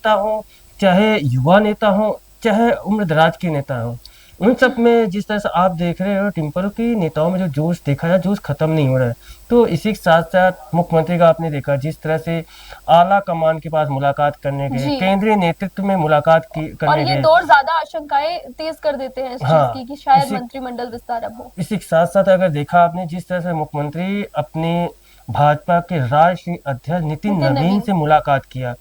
नेता हो, चाहे युवा नेता हो, चाहे उम्र-दराज के नेता हो, उन सब में जिस तरह से आप देख रहे हो टिम्पल की नेताओं में जो जोश देखा है, जोश खत्म नहीं हो रहा है। तो इसी के साथ-साथ मुख्यमंत्री का आपने देखा जिस तरह से आला कमान के पास मुलाकात करने गए, जी। केंद्रीय नेतृत्व में मुलाकात की और करने ये गए। दौर ज्यादा आशंकाएं तेज कर देते हैं इस चीज हाँ, की कि शायद इसी मंत्रिमंडल विस्तार अब हो। इसी के साथ-साथ अगर देखा आपने जिस तरह से मुख्यमंत्री अपने भाजपा के राष्ट्रीय अध्यक्ष नितिन नितिन नवीन नवीन। से मुलाकात किया।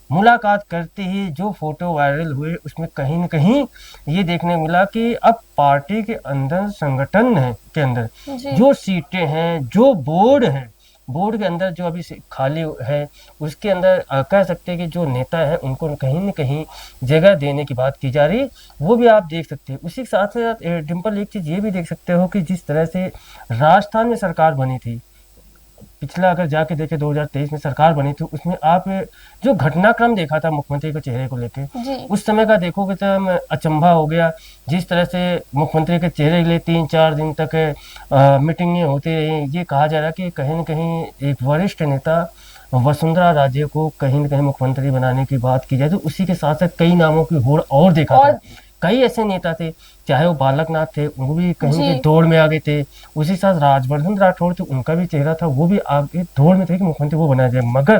मुलाकात करते ही जो फ़ोटो वायरल हुए उसमें कहीं न कहीं ये देखने को मिला कि अब पार्टी के अंदर संगठन है के अंदर जी। जो सीटें हैं, जो बोर्ड है, बोर्ड के अंदर जो अभी से खाली है उसके अंदर कह सकते हैं कि जो नेता हैं उनको कहीं न कहीं जगह देने की बात की जा रही है, वो भी आप देख सकते हैं। उसी के साथ-साथ डिम्पल एक चीज़ ये भी देख सकते हो कि जिस तरह से राजस्थान में सरकार बनी थी, पिछला अगर जाके देखें 2023 में सरकार बनी थी उसमें आप जो घटनाक्रम देखा था मुख्यमंत्री के चेहरे को लेके जी। उस समय का देखोगे तो अचंभा हो गया। जिस तरह से मुख्यमंत्री के चेहरे के लिए 3-4 दिन तक मीटिंगें होती रही। ये कहा जा रहा है कि कहीं न कहीं एक वरिष्ठ नेता वसुंधरा राजे को कहीं न कहीं मुख्यमंत्री बनाने की बात की जाए तो उसी के साथ-साथ कई नामों की होड़ और देखा था। और कई ऐसे नेता थे, चाहे वो बालकनाथ थे, वो भी कहीं न कहीं जी। दौड़ में आगे थे। उसी के साथ राजवर्धन राठौड़ थे, उनका भी चेहरा था, वो भी आगे दौड़ में थे कि मुख्यमंत्री वो बनाया जाए। मगर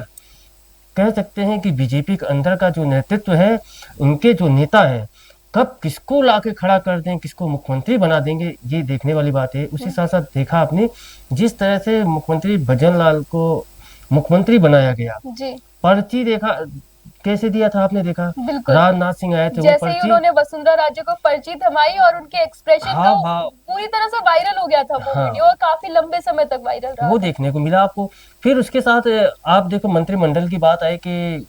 कह सकते हैं कि बीजेपी के अंदर का जो नेतृत्व है, उनके जो नेता हैं, कब किसको लाके खड़ा कर दें, किसको मुख्यमंत्री बना देंगे, ये देखने वाली बात है। उसी साथ-साथ देखा आपने, जिस तरह से मुख्यमंत्री भजन लाल को मुख्यमंत्री बनाया गया, जी। पर्ची देखा कैसे दिया था आपने देखा? बिल्कुल। राजनाथ सिंह आए थे, वो जैसे ही पर्ची उन्होंने वसुंधरा राजे को पर्ची थमाई और उनके एक्सप्रेशन तो हाव-भाव पूरी तरह से वायरल हो गया था वो हाँ। वीडियो और काफी लंबे समय तक वायरल रहा वो था। देखने को मिला आपको। फिर उसके साथ आप देखो मंत्रिमंडल की बात आई कि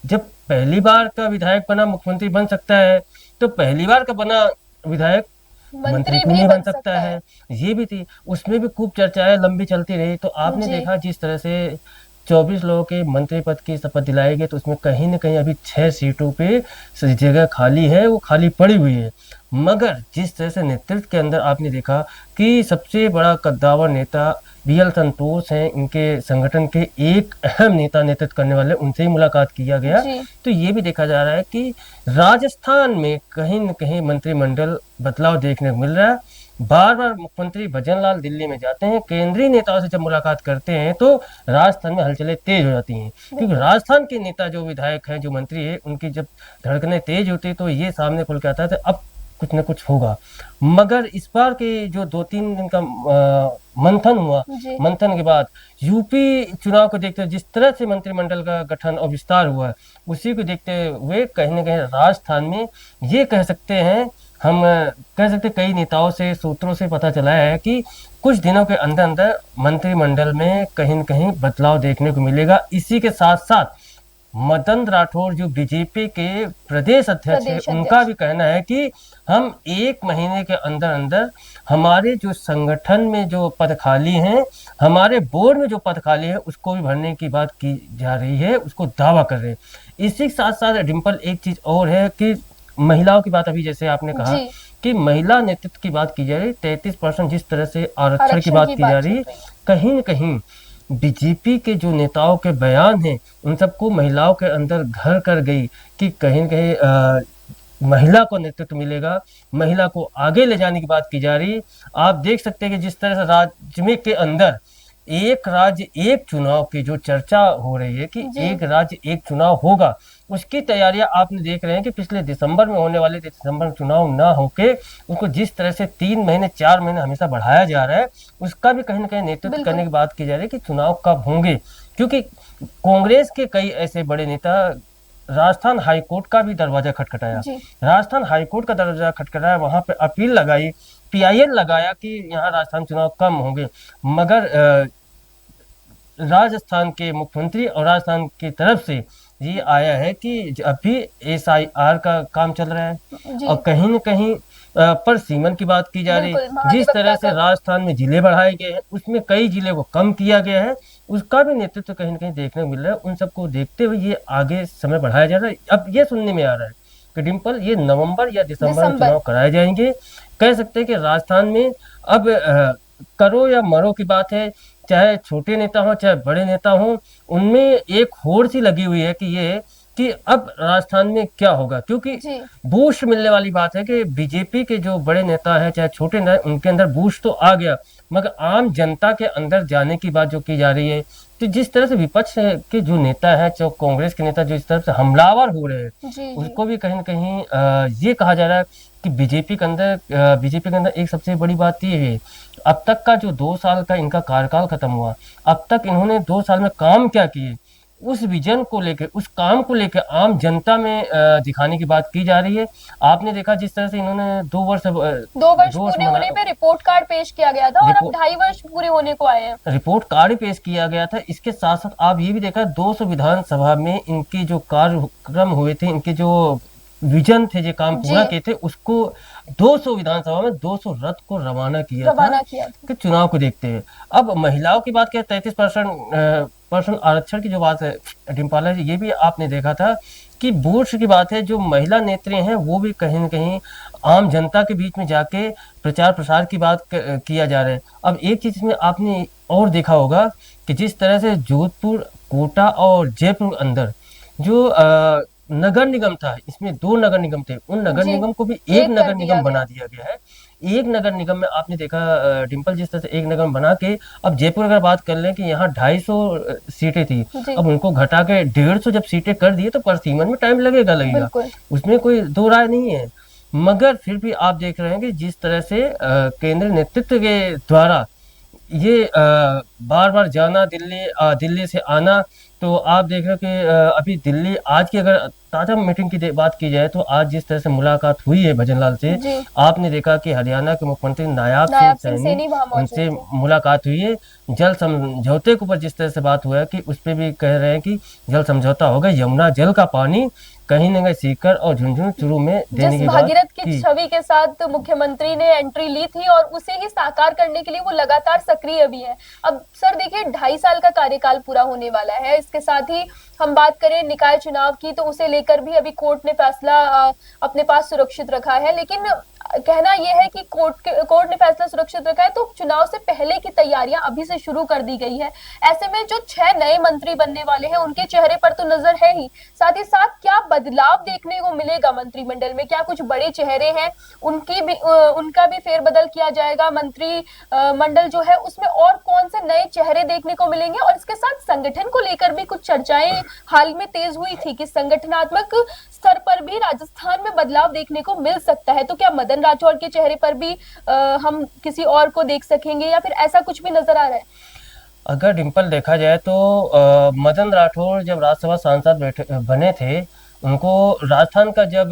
जब पहली बार का विधायक बना मुख्यमंत्री बन सकता है, तो पहली बार का बना विधायक मंत्री मंत्री क्यों भी नहीं बन बन सकता सकता है? है। ये भी थी। उसमें भी खूब चर्चाएँ लंबी चलती रही। तो आपने जी। देखा जिस तरह से 24 लोगों के मंत्री पद की शपथ दिलाई गई तो उसमें कहीं न कहीं अभी 6 सीटों पे जगह खाली है, वो खाली पड़ी हुई है। मगर जिस तरह से नेतृत्व के अंदर आपने देखा कि सबसे बड़ा कद्दावर नेता बीएल संतोष हैं, इनके संगठन के एक अहम नेता नेतृत्व करने वाले, उनसे ही मुलाकात किया गया। जी। तो ये भी देखा जा रहा है कि राजस्थान में कहीं न कहीं मंत्रिमंडल बदलाव देखने को मिल रहा है। बार-बार मुख्यमंत्री भजनलाल दिल्ली में जाते हैं, केंद्रीय नेताओं से जब मुलाकात करते हैं तो राजस्थान में हलचलें तेज हो जाती हैं। क्योंकि राजस्थान के नेता जो विधायक हैं, जो मंत्री हैं, उनकी जब धड़कनें तेज होती हैं तो ये सामने खुल के आता है तो अब कुछ न कुछ होगा। मगर इस बार के जो 2-3 दिन का मंथन हुआ, जी। मंथन के बाद यूपी चुनाव को देखते हुए जिस तरह से मंत्रिमंडल का गठन और विस्तार हुआ है, उसी को देखते हुए कहीं न कहीं राजस्थान में ये कह सकते हैं हम कह सकते हैं कई नेताओं से, सूत्रों से पता चला है कि कुछ दिनों के अंदर-अंदर मंत्रिमंडल में कहीं न कहीं बदलाव देखने को मिलेगा। इसी के साथ-साथ मदन राठौर जो बीजेपी के प्रदेश अध्यक्ष हैं, उनका भी कहना है कि हम 1 महीने के अंदर-अंदर हमारे जो संगठन में जो पद खाली हैं, हमारे बोर्ड में जो पद खाली है, उसको भी भरने की बात की जा रही है, उसको दावा कर रहे हैं। इसी के साथ-साथ डिम्पल एक चीज़ और है कि महिलाओं की बात अभी जैसे आपने कहा जी। कि महिला नेतृत्व की बात की जा रही है, 33% जिस तरह से आरक्षण की आरक्षण बात की की जा बात रही चल है, रही है। कहीं न कहीं बीजेपी के जो नेताओं के बयान हैं, उन सबको महिलाओं के अंदर घर कर गई कि कहीं न कहीं महिला को नेतृत्व मिलेगा, महिला को आगे ले जाने की बात की जा रही है। आप देख सकते हैं कि जिस तरह से राज्य में के अंदर एक राज्य एक चुनाव की जो चर्चा हो रही है कि जी। एक राज्य एक चुनाव होगा, उसकी तैयारियां आपने देख रहे हैं कि पिछले दिसंबर में होने वाले दिसंबर में चुनाव ना होके उसको जिस तरह से 3 महीने 4 महीने हमेशा बढ़ाया जा रहा है, उसका भी कहीं न कहीं नेतृत्व बिल्कुल। करने की बात की जा रही है कि चुनाव कब होंगे। क्योंकि कांग्रेस के कई ऐसे बड़े नेता राजस्थान हाईकोर्ट का भी दरवाजा खटखटाया। जी। राजस्थान हाईकोर्ट का दरवाजा खटखटाया, वहाँ पे अपील लगाई, पीआईएल लगाया कि यहाँ राजस्थान चुनाव कम होंगे। मगर राजस्थान के मुख्यमंत्री और राजस्थान की तरफ से ये आया है कि अभी एसआईआर का काम चल रहा है जी। और कहीं न कहीं पर सीमन की बात की जा रही बिल्कुल, है। जिस तरह महाधिवक्ता से का। राजस्थान में जिले बढ़ाए गए हैं, उसमें कई जिले को कम किया गया है, उसका भी नेतृत्व कहीं न कहीं देखने को मिल रहा है। उन सबको देखते हुए ये आगे समय बढ़ाया जा रहा है। अब ये सुनने में आ रहा है कि डिम्पल ये नवंबर या दिसंबर में चुनाव कराए जाएँगे। कह सकते हैं कि राजस्थान में अब करो या मरो की बात है, चाहे छोटे नेता हों, चाहे बड़े नेता हों, उनमें एक होड़ सी लगी हुई है कि ये कि अब राजस्थान में क्या होगा, क्योंकि जी बूस्ट मिलने वाली बात है कि बीजेपी के जो बड़े नेता हैं चाहे छोटे नेता हैं, उनके अंदर बूस्ट तो आ गया, मगर आम जनता के अंदर जाने की बात जो की जा रही है, तो जिस तरह से विपक्ष के जो नेता हैं, जो कांग्रेस के नेता जो इस तरह से हमलावर हो रहे हैं, जी जी उसको भी कहीं ना कहीं ये कहा जा रहा है कि बीजेपी के अंदर एक सबसे बड़ी बात ये है, अब तक का जो 2 साल का इनका कार्यकाल खत्म हुआ, अब तक इन्होंने 2 साल में काम क्या किए, उस विजन को लेकर, उस काम को लेकर आम जनता में दिखाने की बात की जा रही है। आपने देखा जिस तरह से इन्होंने 2 वर्ष 2 वर्ष पूरे होने पे रिपोर्ट कार्ड पेश किया गया था और अब 2.5 वर्ष पूरे होने को आए हैं। रिपोर्ट कार्ड पेश किया गया था। इसके साथ साथ आप ये भी देखा 200 विधानसभा में इनके जो कार्यक्रम हुए थे, इनके जो विजन थे, जो काम पूरा जी किए थे, उसको 200 विधानसभा में 200 रथ को रवाना किया था रवाना किया था। कि चुनाव को देखते हुए। अब महिलाओं की बात करें, 33% आरक्षण की जो बात है डिम्पल जी, ये भी आपने देखा था कि बूथ की बात है, जो महिला नेत्री हैं वो भी कहीं न कहीं आम जनता के बीच में जाके प्रचार प्रसार की बात किया जा रहा है। अब एक चीज में आपने और देखा होगा कि जिस तरह से जोधपुर, कोटा और जयपुर अंदर जो नगर निगम था, इसमें 2 नगर निगम थे, उन नगर जी निगम को भी एक एक कर नगर दिया निगम गया। बना दिया गया है। एक नगर निगम में आपने देखा डिम्पल, जिस तरह से एक नगर बना के, अब जयपुर अगर बात कर लें कि यहाँ 250 सीटें थी, जी अब उनको घटा के 150 जब सीटें कर दिए तो परसीमन में टाइम लगेगा, बिल्कुल उसमें कोई दो राय नहीं है। मगर फिर भी आप देख रहे हैं कि जिस तरह से केंद्रीय नेतृत्व के द्वारा ये बार बार जाना, दिल्ली से आना, तो आप देख रहे हो कि अभी दिल्ली आज की अगर ताजा मीटिंग की बात की जाए, तो आज जिस तरह से मुलाकात हुई है भजनलाल से, जी आपने देखा कि हरियाणा के मुख्यमंत्री नायाब नायाब सिंह सिंह सैनी, सैनी वहां मौजूद उनसे थे। मुलाकात हुई है। जल समझौते के ऊपर जिस तरह से बात हुआ है कि उस पर भी कह रहे हैं कि जल समझौता होगा, यमुना जल का पानी कहीं न कहीं सीकर और झुंझुनू चूरू में देने जिस की बात भागीरथ की की। छवि के साथ मुख्यमंत्री ने एंट्री ली थी और उसे ही साकार करने के लिए वो लगातार सक्रिय भी है। अब सर देखिए 2.5 साल का कार्यकाल पूरा होने वाला है, इसके साथ ही हम बात करें निकाय चुनाव की तो उसे लेकर भी अभी कोर्ट ने फैसला अपने पास सुरक्षित रखा है, लेकिन कहना यह है कि कोर्ट ने फैसला सुरक्षित रखा है तो चुनाव से पहले की तैयारियां अभी से शुरू कर दी गई है। ऐसे में जो 6 नए मंत्री बनने वाले हैं उनके चेहरे पर तो नजर है ही, साथ ही साथ क्या बदलाव देखने को मिलेगा मंत्रिमंडल में, क्या कुछ बड़े चेहरे हैं उनका भी फेरबदल किया जाएगा, मंत्री मंडल जो है उसमें और कौन से नए चेहरे देखने को मिलेंगे, और इसके साथ संगठन को लेकर भी कुछ चर्चाएं हाल में तेज हुई थी कि संगठनात्मक स्तर पर भी राजस्थान में बदलाव देखने को मिल सकता है, तो क्या मदन राठौड़ के चेहरे पर भी हम किसी और को देख सकेंगे या फिर ऐसा कुछ भी नजर आ रहा है? अगर डिम्पल देखा जाए तो मदन राठौड़ जब राज्यसभा सांसद बने थे, उनको राजस्थान का जब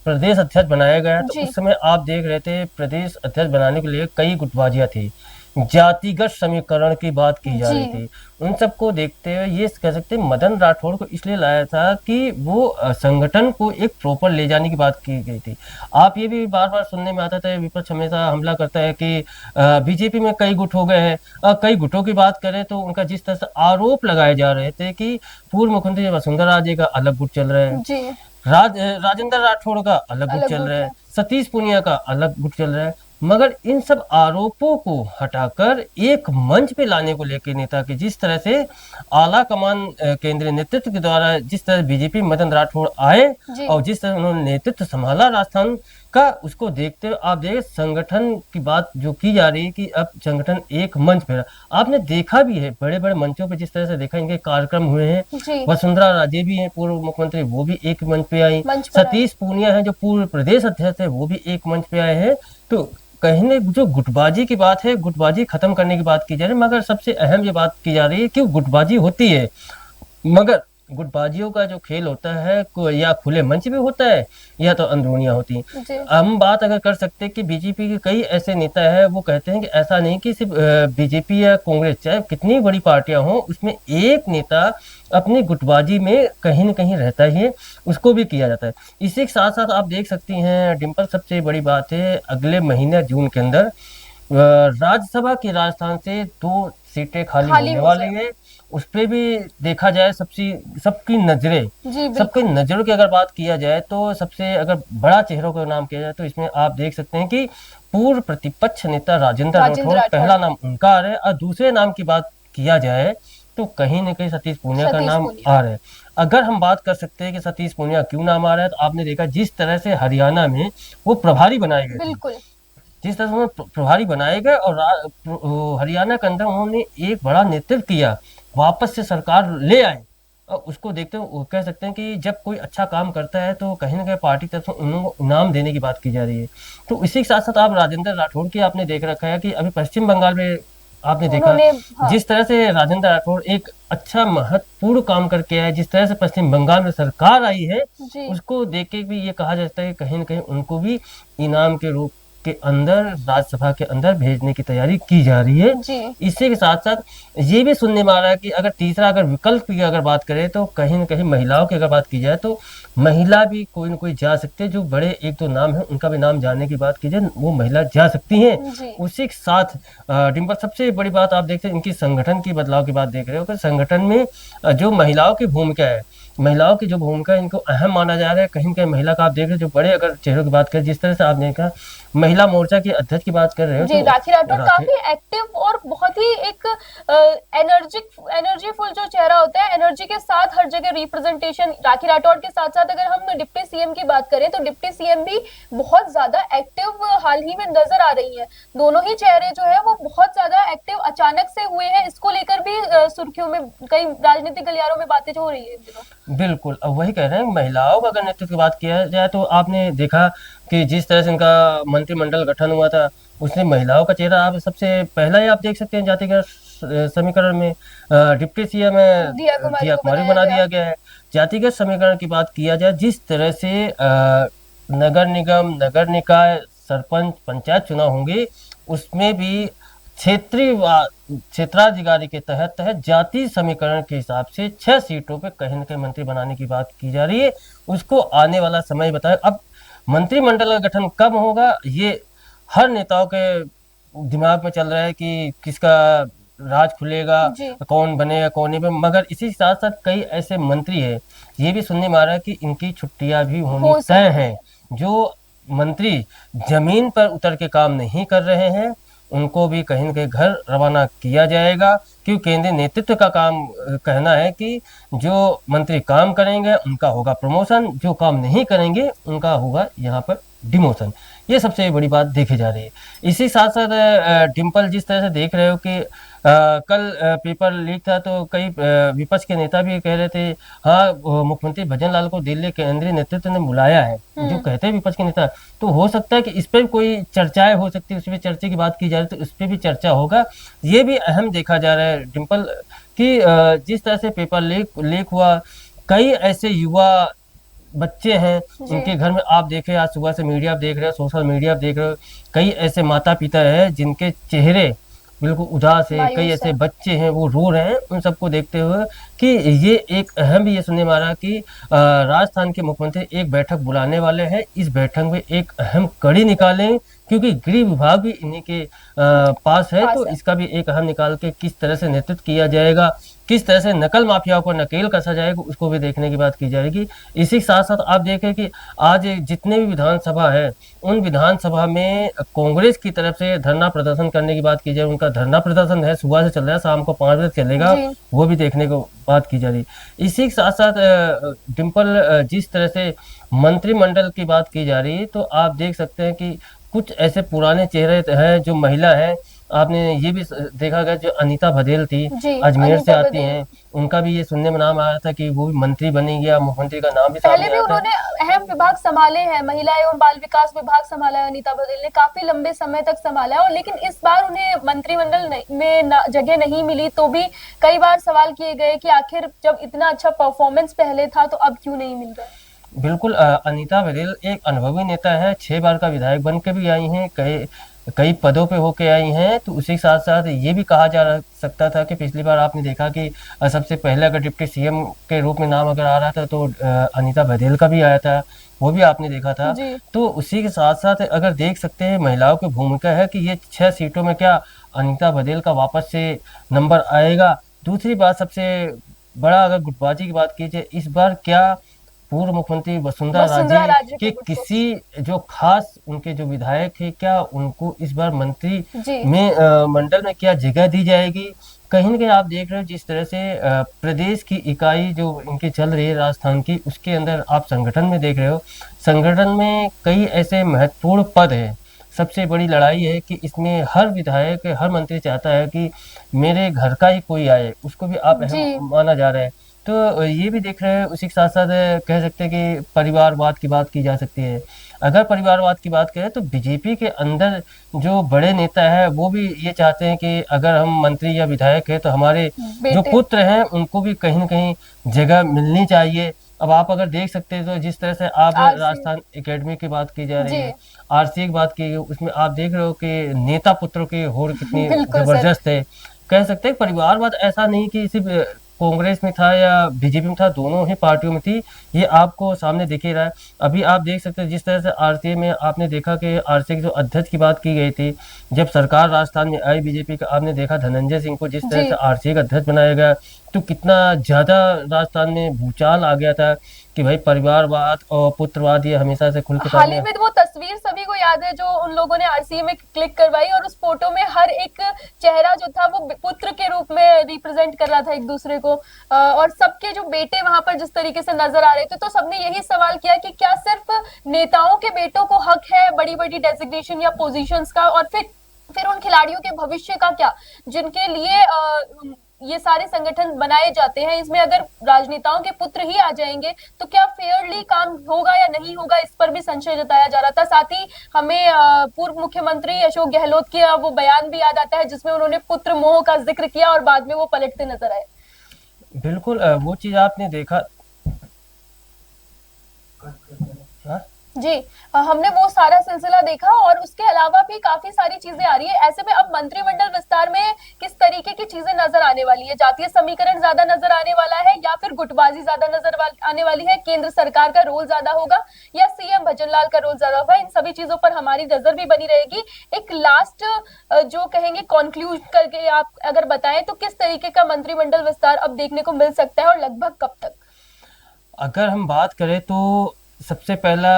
प्रदेश अध्यक्ष बनाया गया, तो जी उस समय आप देख रहे थे प्रदेश अध्यक्ष बनाने के लिए कई गुटबाजियां थी, जातिगत समीकरण की बात की जा रही जी थी। उन सबको देखते हुए ये कह सकते हैं मदन राठौड़ को इसलिए लाया था कि वो संगठन को एक प्रॉपर ले जाने की बात की गई थी। आप ये भी बार बार सुनने में आता था, विपक्ष हमेशा हमला करता है कि बीजेपी में कई गुट हो गए हैं। कई गुटों की बात करें तो उनका जिस तरह से आरोप लगाए जा रहे थे कि पूर्व मुख्यमंत्री वसुंधरा राजे का अलग गुट चल रहा है, जी राजेंद्र राठौड़ का अलग गुट अलग चल गुट रहा है, है। सतीश पूनिया का अलग गुट चल रहा है। मगर इन सब आरोपों को हटाकर एक मंच पे लाने को लेकर नेता के जिस तरह से आला कमान केंद्रीय नेतृत्व के द्वारा जिस तरह बीजेपी मदन राठौड़ आए जी और जिस तरह उन्होंने नेतृत्व संभाला राजस्थान का, उसको देखते हुए आप देखिए संगठन की बात जो की जा रही है कि अब संगठन एक मंच पे आपने देखा भी है, बड़े बड़े मंचों पे जिस तरह से देखा इनके कार्यक्रम हुए हैं। जी वसुंधरा राजे भी हैं पूर्व मुख्यमंत्री, वो भी एक मंच पे आई। मंच पर आए। सतीश पूनिया है जो पूर्व प्रदेश अध्यक्ष है, वो भी एक मंच पे आए हैं। तो कहीं ने जो गुटबाजी की बात है, गुटबाजी खत्म करने की बात की जा रही है, मगर सबसे अहम ये बात की जा रही है कि गुटबाजी होती है, मगर गुटबाजियों का जो खेल होता है या खुले मंच भी होता है या तो अंदरूनियां होती हैं। जी हम बात अगर कर सकते हैं कि बीजेपी के कई ऐसे नेता हैं, वो कहते हैं कि ऐसा नहीं कि सिर्फ बीजेपी या कांग्रेस, चाहे कितनी बड़ी पार्टियां हों, उसमें एक नेता अपनी गुटबाजी में कहीं न कहीं रहता ही है, उसको भी किया जाता है। इसी के साथ साथ आप देख सकती हैं डिम्पल, सबसे बड़ी बात है अगले महीने जून के अंदर राज्यसभा की राजस्थान से 2 सीटें खाली होने हो वाली जाए। है। उस पे भी देखा जाए सबकी नजरें, जी सबकी बिल्कुल नजरों की अगर बात किया जाए तो सबसे अगर बड़ा चेहरों का नाम किया जाए तो इसमें आप देख सकते हैं कि पूर्व प्रतिपक्ष नेता राजेंद्र राठौड़ पहला नाम उनका आ रहा है, और दूसरे नाम की बात किया जाए तो कहीं न कहीं सतीश पूनिया का सतीश नाम पूनिया। आ रहा है। अगर हम बात कर सकते हैं कि सतीश पूनिया क्यों नाम आ रहा है, तो आपने देखा जिस तरह से हरियाणा में वो प्रभारी बनाए गए थे, बिल्कुल। जिस तरह से उन्हें प्रभारी बनाए गए और हरियाणा के अंदर उन्होंने एक बड़ा नेतृत्व किया, वापस से सरकार ले आए। और उसको देखते हुए वो कह सकते हैं कि जब कोई अच्छा काम करता है तो कहीं ना कहीं पार्टी की तरफ से उनको इनाम देने की बात की जा रही है। तो इसी के साथ साथ आप राजेंद्र राठौड़ की आपने देख रखा है कि अभी पश्चिम बंगाल में आपने देखा उन्होंने, हाँ, जिस तरह से राजेंद्र राठौड़ एक अच्छा महत्वपूर्ण काम करके आए, जिस तरह से पश्चिम बंगाल में सरकार आई है, जी उसको देख के भी ये कहा जाता है कि कहीं ना कहीं उनको भी इनाम के रूप के अंदर राज्यसभा के अंदर भेजने की तैयारी की जा रही है। जी इसी के साथ साथ ये भी सुनने में आ रहा है कि अगर तीसरा अगर विकल्प की अगर बात करें तो कहीं ना कहीं महिलाओं की अगर बात की जाए तो महिला भी कोई ना कोई जा सकते हैं। जो बड़े एक दो नाम है उनका भी नाम जानने की बात की जाए, वो महिला जा सकती हैं। जी उसी के साथ डिम्पल, सबसे बड़ी बात आप देखते हैं इनकी संगठन की बदलाव की बात देख रहे हो कि संगठन में जो महिलाओं की भूमिका है, महिलाओं की जो भूमिका है इनको अहम माना जा रहा है। कहीं कहीं महिला का आप देख रहे हो जो बड़े अगर चेहरों की बात करें, जिस तरह से आपने देखा महिला मोर्चा की अध्यक्ष की बात कर रहे हो जी, तो राखी राठौड़ राखी काफी एक्टिव और बहुत ही एक एनर्जीफुल जो चेहरा होता है, एनर्जी के साथ हर जगह रिप्रेजेंटेशन। राखी राठौड़ के साथ साथ अगर हम डिप्टी सीएम की बात करें तो डिप्टी सीएम भी बहुत ज्यादा एक्टिव हाल ही में नजर आ रही है। दोनों ही चेहरे जो है वो बहुत ज्यादा एक्टिव अचानक से हुए हैं। इसको लेकर भी सुर्खियों में कई राजनीतिक गलियारों में बातें जो हो रही है इन दिनों। बिल्कुल, अब वही कह रहे हैं महिलाओं का अगर नेतृत्व की बात किया जाए तो आपने देखा कि जिस तरह से इनका मंत्रिमंडल गठन हुआ था उसमें महिलाओं का चेहरा आप सबसे पहला ही आप देख सकते हैं जातिगत समीकरण में डिप्टी सीएम दिया कुमारी बना दिया गया है। जातिगत समीकरण की बात किया जाए, जिस तरह से नगर निगम, नगर निकाय, सरपंच, पंचायत चुनाव होंगे उसमें भी क्षेत्राधिकारी के तहत तहत जाति समीकरण के हिसाब से 6 सीटों पे कहीं न कहीं मंत्री बनाने की बात की जा रही है। उसको आने वाला समय बताए। अब मंत्रिमंडल का गठन कब होगा ये हर नेताओं के दिमाग में चल रहा है कि किसका राज खुलेगा, जी कौन बनेगा कौन नहीं बनेगा। मगर इसी के साथ साथ कई ऐसे मंत्री हैं, ये भी सुनने में आ रहा है कि इनकी छुट्टियां भी होनी हो तय सकती हैं। जो मंत्री जमीन पर उतर के काम नहीं कर रहे हैं उनको भी कहीं न कहीं घर रवाना किया जाएगा, क्योंकि केंद्रीय नेतृत्व का काम कहना है कि जो मंत्री काम करेंगे उनका होगा प्रमोशन, जो काम नहीं करेंगे उनका होगा यहाँ पर डिमोशन। ये सबसे बड़ी बात देखी जा रही है। इसी साथ साथ डिम्पल, जिस तरह से देख रहे हो कि कल पेपर लीक था तो कई विपक्ष के नेता भी कह रहे थे हाँ मुख्यमंत्री भजन लाल को दिल्ली केंद्रीय नेतृत्व ने बुलाया है। जो कहते हैं विपक्ष के नेता, तो हो सकता है कि इस पर कोई चर्चाएं हो सकती है, उस पर चर्चा की बात की जा रही है तो उस पर भी चर्चा होगा। ये भी अहम देखा जा रहा है डिम्पल कि जिस तरह से पेपर लीक हुआ, कई ऐसे युवा बच्चे हैं जिनके घर में आप देखे, आज सुबह से मीडिया आप देख रहे हो, सोशल मीडिया आप देख रहे हो, कई ऐसे माता पिता हैं जिनके चेहरे बिल्कुल उदास है, कई मायूस ऐसे है। बच्चे हैं वो रो रहे हैं। उन सबको देखते हुए कि ये एक अहम भी ये सुनने में आ रहा कि राजस्थान के मुख्यमंत्री एक बैठक बुलाने वाले हैं। इस बैठक में एक अहम कड़ी निकालें क्योंकि गृह विभाग भी इन्हीं के पास है, तो इसका भी एक अहम निकाल के किस तरह से नेतृत्व किया जाएगा, किस तरह से नकल माफियाओं को नकेल कसा जाएगा, उसको भी देखने की बात की जाएगी। इसी के साथ साथ आप देखें कि आज जितने भी विधानसभा है उन विधानसभा में कांग्रेस की तरफ से धरना प्रदर्शन करने की बात की जाए, उनका धरना प्रदर्शन है सुबह से चल रहा है, शाम को 5 बजे चलेगा, वो भी देखने को बात की जा रही है। इसी के साथ साथ डिम्पल, जिस तरह से मंत्रिमंडल की बात की जा रही है तो आप देख सकते हैं कि कुछ ऐसे पुराने चेहरे हैं जो महिला है। आपने ये भी देखा गया जो अनीता बघेल थी, अजमेर से आती हैं, उनका भी ये सुनने में नाम आया था कि वो भी मंत्री बनेगी या मुख्यमंत्री का नाम भी पहले भी उन्होंने अहम विभाग संभाले हैं, महिला एवं बाल विकास विभाग संभाला है अनीता बघेल ने, काफी लंबे समय तक संभाला है। और लेकिन इस बार उन्हें मंत्रिमंडल में जगह नहीं मिली तो भी कई बार सवाल किए गए कि आखिर जब इतना अच्छा परफॉर्मेंस पहले था तो अब क्यों नहीं मिल रहा। बिल्कुल, अनीता बघेल एक अनुभवी नेता है, 6 बार का विधायक बन के भी आई हैं, कई पदों पे होके आई हैं। तो उसी के साथ साथ ये भी कहा जा सकता था कि पिछली बार आपने देखा कि सबसे पहले अगर डिप्टी सीएम के रूप में नाम अगर आ रहा था तो अनीता बघेल का भी आया था, वो भी आपने देखा था। तो उसी के साथ साथ अगर देख सकते हैं महिलाओं की भूमिका है कि ये 6 सीटों में क्या अनीता बघेल का वापस से नंबर आएगा। दूसरी बात, सबसे बड़ा अगर गुटबाजी की बात की जाए, इस बार क्या पूर्व मुख्यमंत्री वसुंधरा वसुंधरा राजे राजे के को किसी जो खास उनके जो विधायक है, क्या उनको इस बार मंत्री जी में मंडल में क्या जगह दी जाएगी? कहीं न कहीं आप देख रहे हो जिस तरह से प्रदेश की इकाई जो इनकी चल रही है राजस्थान की, उसके अंदर आप संगठन में देख रहे हो, संगठन में कई ऐसे महत्वपूर्ण पद हैं। सबसे बड़ी लड़ाई है कि इसमें हर विधायक, हर मंत्री चाहता है कि मेरे घर का ही कोई आए, उसको भी आप जी अहम माना जा रहा है। तो ये भी देख रहे हैं, उसी के साथ-साथ कह सकते हैं कि परिवारवाद की बात की जा सकती है। अगर परिवारवाद की बात करें तो बीजेपी के अंदर जो बड़े नेता हैं, वो भी ये चाहते हैं कि अगर हम मंत्री या विधायक हैं, तो हमारे जो बेटे पुत्र हैं, उनको भी कहीं न कहीं जगह मिलनी चाहिए। अब आप अगर देख सकते हैं, तो जिस तरह से आप आरसी राजस्थान एकेडमी की बात की जा रही जी है, आरसीए की बात की गई, उसमें आप देख रहे हो कि नेता पुत्रों की होड़ कितनी बिल्कुल सर ज़बरदस्त है। कह सकते हैं परिवारवाद ऐसा नहीं कि सिर्फ़ कांग्रेस में था या बीजेपी में था, दोनों ही पार्टियों में थी, ये आपको सामने दिख ही रहा है। अभी आप देख सकते हैं जिस तरह से आरसीए में आपने देखा कि आरसीए के जो अध्यक्ष की बात की गई थी, जब सरकार राजस्थान में आई बीजेपी का, आपने देखा धनंजय सिंह को जिस तरह जी से आरसीए का अध्यक्ष बनाया गया, तो कितना ज़्यादा राजस्थान में भूचाल आ गया था कि भाई परिवारवाद और पुत्रवाद ये हमेशा से खुल के हाल ही सामने। में तो वो तस्वीर सभी को याद है जो उन लोगों ने आरसीए में क्लिक करवाई, और उस फोटो में हर एक चेहरा जो था वो पुत्र के रूप में रिप्रेजेंट कर रहा था एक दूसरे को, और सबके जो बेटे वहां पर जिस तरीके से नजर आ रहे थे, तो सबने यही सवाल किया कि क्या सिर्फ नेताओं के बेटों को हक है बड़ी बड़ी डेजिग्नेशन या पोजीशंस का, और फिर उन खिलाड़ियों के भविष्य का क्या, जिनके लिए ये सारे संगठन बनाए जाते हैं, इसमें अगर राजनेताओं के पुत्र ही आ जाएंगे तो क्या फेयरली काम होगा या नहीं होगा, इस पर भी संशय जताया जा रहा था। साथ ही हमें पूर्व मुख्यमंत्री अशोक गहलोत की वो बयान भी याद आता है जिसमें उन्होंने पुत्र मोह का जिक्र किया और बाद में वो पलटते नजर आए। बिल्कुल वो चीज़ आपने देखा। हाँ? जी हमने वो सारा सिलसिला देखा, और उसके अलावा भी काफी सारी चीजें आ रही है। ऐसे में अब मंत्रिमंडल विस्तार में किस तरीके की चीजें नजर आने वाली है? जातीय समीकरण ज्यादा नजर आने वाला है या फिर गुटबाजी ज्यादा आने वाली है? केंद्र सरकार का रोल ज्यादा होगा या सीएम भजनलाल का रोल ज्यादा होगा? इन सभी चीजों पर हमारी नजर भी बनी रहेगी। एक लास्ट जो कहेंगे कंक्लूड करके आप अगर बताएं तो किस तरीके का मंत्रिमंडल विस्तार अब देखने को मिल सकता है और लगभग कब तक? अगर हम बात करें तो सबसे पहला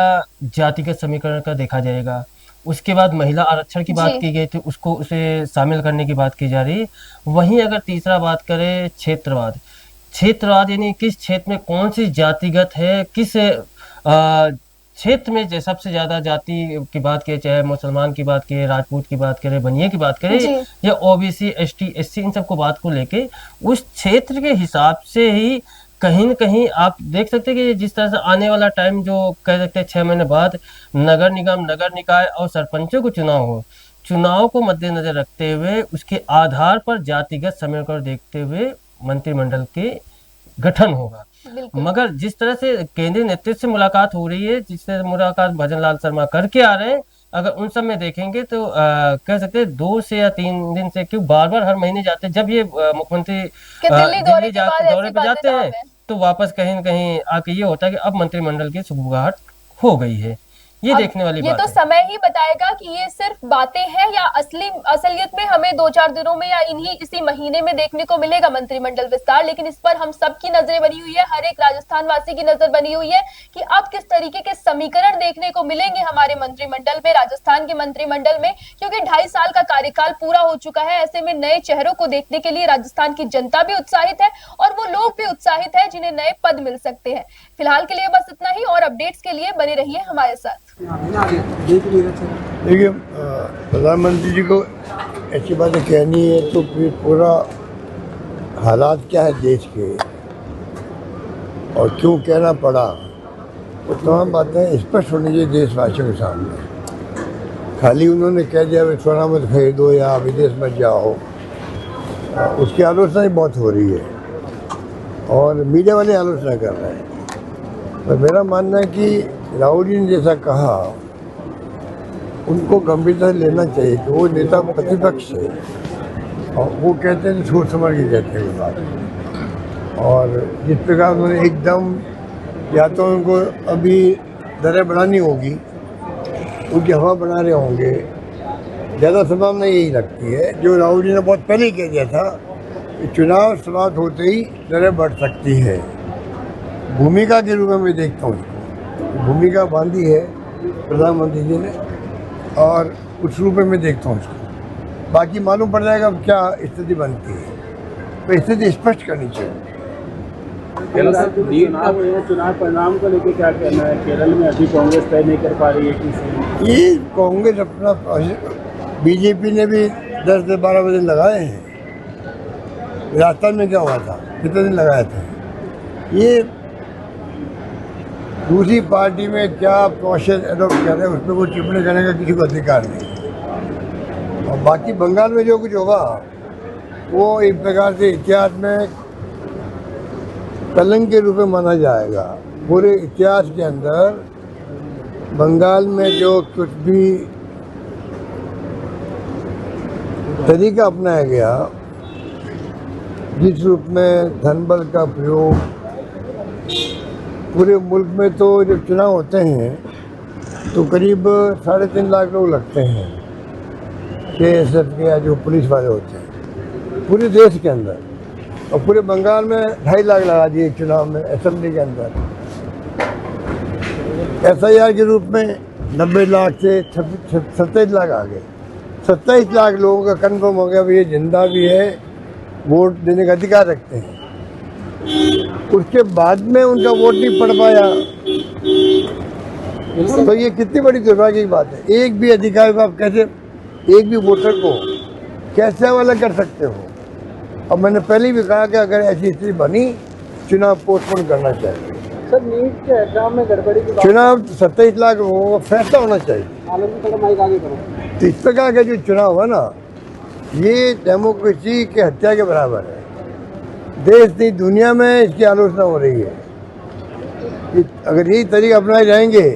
जातिगत समीकरण का देखा जाएगा, उसके बाद महिला आरक्षण की बात जी की गई थी, उसको उसे शामिल करने की बात की जा रही है। वहीं अगर तीसरा बात करें क्षेत्रवाद, क्षेत्रवाद यानी किस क्षेत्र में कौन सी जातिगत है, किस क्षेत्र में सबसे ज़्यादा जाति की बात करें, चाहे मुसलमान की बात करें, राजपूत की बात करें, बनिया की बात करें, जी या ओबीसी एसटी एससी, इन सबको बात को लेके उस क्षेत्र के हिसाब से ही कहीं न कहीं आप देख सकते हैं कि जिस तरह से आने वाला टाइम जो कह सकते हैं 6 महीने बाद नगर निगम, नगर निकाय और सरपंचों को चुनाव हो, चुनाव को मद्देनजर रखते हुए उसके आधार पर जातिगत समीकरण देखते हुए मंत्रिमंडल के गठन होगा। बिल्कुल मगर जिस तरह से केंद्रीय नेतृत्व से मुलाकात हो रही है, जिस तरह से मुलाकात भजनलाल शर्मा करके आ रहे हैं, अगर उन सब में देखेंगे तो कह सकते हैं 2 से या 3 दिन से, क्यों बार-बार हर महीने जाते हैं, जब ये मुख्यमंत्री कि दिल्ली दौरे के बाद दौरे ऐसी पे बातें जाते दाव हैं, है। तो वापस कहीं न कहीं आके ये होता है कि अब मंत्रिमंडल की सुगबुगाहट हो गई है। ये अब देखने वाली ये बात तो है। समय ही बताएगा कि ये सिर्फ बातें हैं या असलियत में हमें 2-4 दिनों में या इसी महीने में देखने को मिलेगा मंत्रिमंडल विस्तार। लेकिन इस पर हम सबकी नजरें बनी हुई है, हर एक राजस्थान वासी की नजर बनी हुई है कि अब किस तरीके के समीकरण देखने को मिलेंगे हमारे मंत्रिमंडल में, राजस्थान के मंत्रिमंडल में, क्योंकि 2.5 साल का कार्यकाल पूरा हो चुका है। ऐसे में नए चेहरों को देखने के लिए राजस्थान की जनता भी उत्साहित है और वो लोग भी उत्साहित है जिन्हें नए पद मिल सकते हैं। फिलहाल के लिए बस इतना ही, और अपडेट्स के लिए बने रहिए हमारे साथ। देखिए प्रधानमंत्री जी को ऐसी बातें कहनी है तो फिर पूरा हालात क्या है देश के और क्यों कहना पड़ा, तो तमाम बातें स्पष्ट होनी चाहिए देशवासियों के सामने। खाली उन्होंने कह दिया भाई सोना मत खरीदो या विदेश मत जाओ, उसकी आलोचना ही बहुत हो रही है और मीडिया वाले आलोचना कर रहे हैं। तो मेरा मानना है कि राहुल जी ने जैसा कहा उनको गंभीरता से लेना चाहिए कि वो नेता प्रतिपक्ष है और वो कहते हैं सोच समझ के कहते हैं बात। और जिस प्रकार उन्होंने एकदम, या तो उनको अभी दरें बढ़ानी होगी, उनकी हवा बना रहे होंगे, ज़्यादा संभावना यही लगती है जो राहुल जी ने बहुत पहले ही कह दिया था कि चुनाव समाप्त होते ही दरें बढ़ सकती है। भूमिका के रूप में मैं देखता हूँ इसको। भूमिका बांधी है प्रधानमंत्री जी ने और उस रूप में मैं देखता हूँ इसको। बाकी मालूम पड़ जाएगा अब क्या स्थिति बनती है, तो स्थिति स्पष्ट करनी चाहिए। चुनाव परिणाम को लेकर क्या कहना है? केरल में अभी कांग्रेस तय नहीं कर पा रही है कि ये कांग्रेस अपना, बीजेपी ने भी 10 से 12 बजे लगाए हैं। राजस्थान में क्या हुआ था, कितने दिन लगाए थे? ये दूसरी पार्टी में क्या प्रोसेस एडॉप्ट कर रहे हैं उसमें कोई टिप्पणी करने का किसी को अधिकार नहीं। और बाकी बंगाल में जो कुछ होगा वो एक प्रकार से इतिहास में कलंक के रूप में माना जाएगा। पूरे इतिहास के अंदर बंगाल में जो कुछ भी तरीका अपनाया गया, जिस रूप में धन बल का प्रयोग, पूरे मुल्क में तो जब चुनाव होते हैं तो करीब 3.5 लाख लोग लगते हैं KSF के या जो पुलिस वाले होते हैं पूरे देश के अंदर, और पूरे बंगाल में 2.5 लाख लगा दिए चुनाव में असेंबली के अंदर। SIR के रूप में 90 लाख से 27 लाख आ गए। 27 लाख लोगों का कन्फर्म हो गया, ये जिंदा भी है, वोट देने का अधिकार रखते हैं। उसके बाद में उनका वोट नहीं पड़ पाया, तो ये कितनी बड़ी दुर्भाग्य की बात है। एक भी अधिकारी को आप कैसे, एक भी वोटर को कैसे हवाला कर सकते हो? और मैंने पहले भी कहा कि अगर ऐसी स्थिति बनी, चुनाव पोस्टपोन करना चाहिए। सर नीट के एग्जाम में गड़बड़ी की चुनाव 27 लाख लोगों का फैसला होना चाहिए। तो इस प्रकार का जो चुनाव है ना, ये डेमोक्रेसी के हत्या के बराबर है। देश नहीं दुनिया में इसकी आलोचना हो रही है कि अगर यही तरीके अपनाए जाएंगे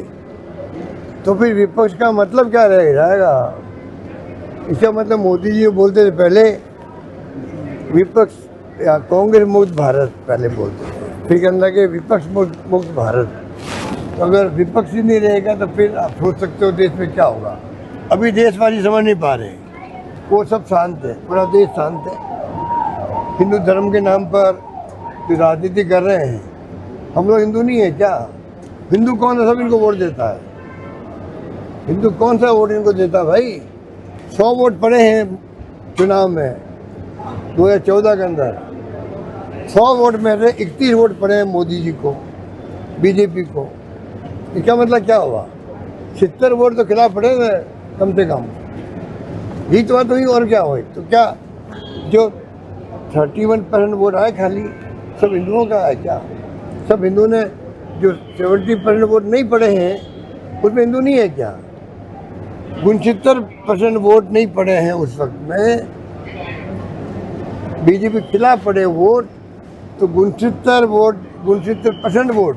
तो फिर विपक्ष का मतलब क्या रहेगा? इसका मतलब मोदी जी बोलते थे पहले विपक्ष या कांग्रेस मुक्त भारत पहले बोलते थे, फिर कहने लगे विपक्ष मुक्त भारत। तो अगर विपक्ष ही नहीं रहेगा तो फिर आप सोच सकते हो देश में क्या होगा। अभी देशवासी समझ नहीं पा रहे, वो सब शांत है, पूरा देश शांत है। हिंदू धर्म के नाम पर जो राजनीति कर रहे हैं, हम लोग हिंदू नहीं है क्या? हिंदू कौन है? सब इनको वोट देता है। हिंदू कौन सा वोट इनको देता है भाई? 100 वोट पड़े हैं चुनाव में 2014 के अंदर। 100 वोट में से 31 वोट पड़े हैं मोदी जी को, बीजेपी को। इसका मतलब क्या हुआ? 70 वोट तो खिलाफ पड़े थे कम से कम। यही तो बात हुई, और क्या हुई? तो क्या जो 31% वोट आए खाली सब हिंदुओं का है क्या? सब हिंदू ने, जो 70% वोट नहीं पड़े हैं उसमें हिंदू नहीं है क्या? 69% वोट नहीं पड़े हैं उस वक्त में, बीजेपी खिलाफ पड़े वोट, तो 69% वोट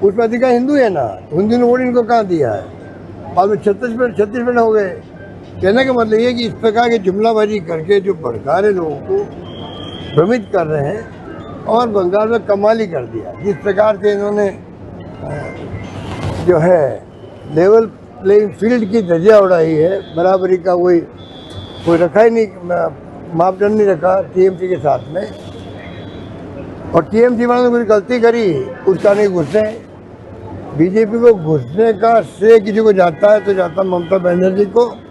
उसमें अधिकार हिंदू है ना, तो हिंदू ने वोट इनको कहाँ दिया है? बाद में 36% हो गए। कहने का मतलब ये कि इस प्रकार की जुमलाबाजी करके जो भड़का रहे लोगों को भ्रमित कर रहे हैं, और बंगाल में कमाल ही कर दिया। जिस प्रकार से इन्होंने जो है लेवल प्लेइंग फील्ड की धज्जियां उड़ाई है, बराबरी का कोई रखा ही नहीं, मापदंड नहीं रखा TMC के साथ में। और TMC वालों ने कोई गलती करी, उसका नहीं घुसे। बीजेपी को घुसने का श्रेय किसी को जाता है तो जाता ममता बनर्जी को।